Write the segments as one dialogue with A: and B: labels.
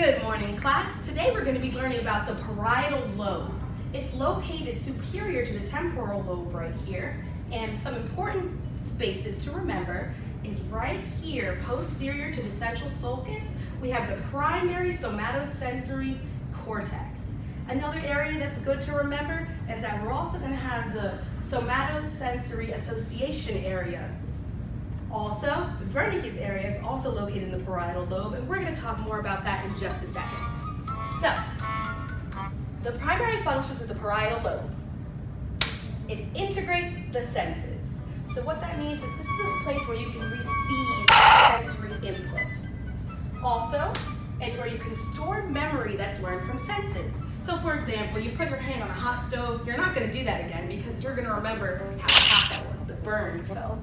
A: Good morning, class. Today we're going to be learning about the parietal lobe. It's located superior to the temporal lobe right here, and some important spaces to remember is right here, posterior to the central sulcus, we have the primary somatosensory cortex. Another area that's good to remember is that we're also going to have the somatosensory association area. Also, Wernicke's area is also located in the parietal lobe, and we're going to talk more about that in just a second. So, the primary functions of the parietal lobe. It integrates the senses. So what that means is this is a place where you can receive sensory input. Also, it's where you can store memory that's learned from senses. So for example, you put your hand on a hot stove, you're not going to do that again because you're going to remember how hot that was, the burn you felt.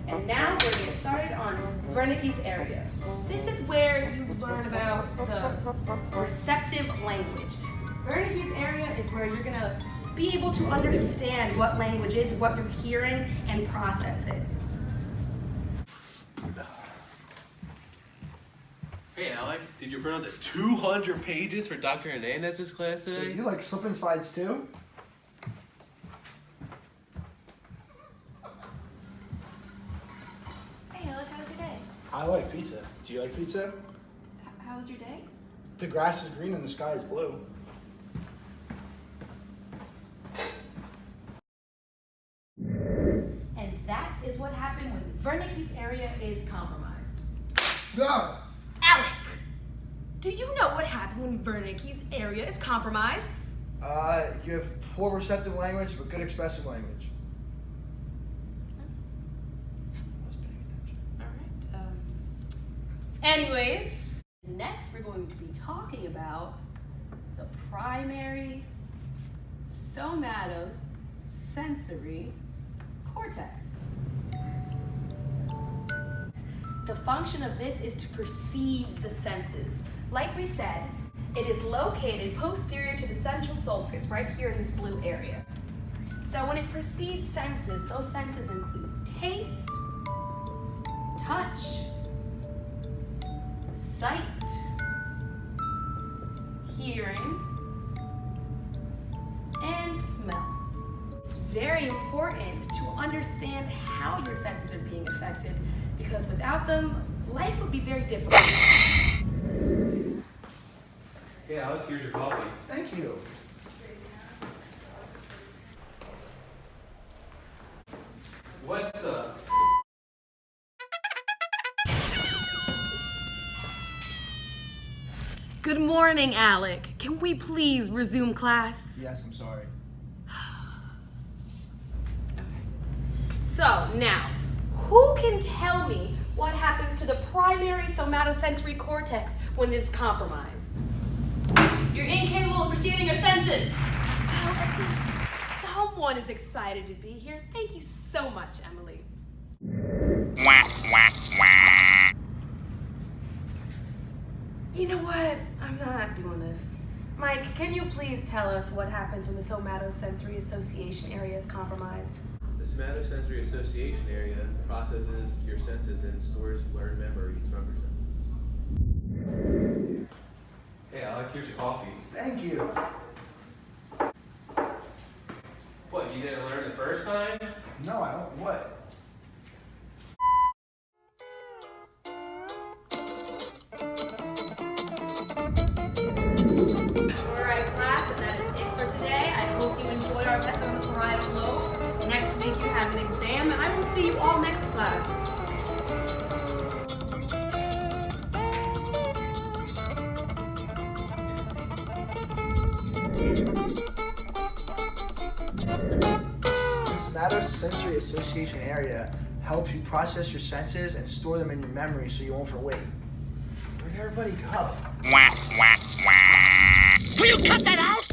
A: And now we're going to get started on Wernicke's area. This is where you learn about the receptive language. Wernicke's area is where you're going to be able to understand what language is, what you're hearing, and process it.
B: Hey Alec, did you print out the 200 pages for Dr. Hernandez's class
C: So
B: today?
C: you like slip and slides too?
D: Hey Alec, how was your day?
C: I like pizza. Do you like pizza?
D: How was your day?
C: The grass is green and the sky is blue.
A: And that is what happened when Wernicke's area is compromised.
C: No!
A: Alec, do you know what happened when Wernicke's area is compromised?
C: You have poor receptive language but good expressive language.
A: All right. Anyways, next we're going to be talking about the primary somatosensory cortex. The function of this is to perceive the senses. Like we said, it is located posterior to the central sulcus, right here in this blue area. So when it perceives senses, those senses include taste, touch, sight, hearing, and smell. It's very important to understand how your senses are being affected, because without them, life would be very difficult.
B: Hey Alec, here's your coffee.
C: Thank you.
B: What the?
A: Good morning, Alec. Can we please resume class?
C: Yes, I'm sorry.
A: Okay. So now, who can tell me what happens to the primary somatosensory cortex when it's compromised?
D: You're incapable of perceiving your senses.
A: Well, at least someone is excited to be here. Thank you so much, Emily. You know what? I'm not doing this. Mike, can you please tell us what happens when the somatosensory association area is compromised?
B: The somatosensory association area processes your senses and stores learned memories from your senses. Hey Alec, here's your coffee.
C: Thank you.
B: What, you didn't learn the first time?
C: No, I don't. What?
A: Alright, class, and that is it for today. I hope you enjoyed our lesson on the parietal lobe. Next week you have an exam, and I will see you all next class.
C: The somatosensory association area helps you process your senses and store them in your memory so you won't forget. Where'd everybody go?
E: Will you cut that out?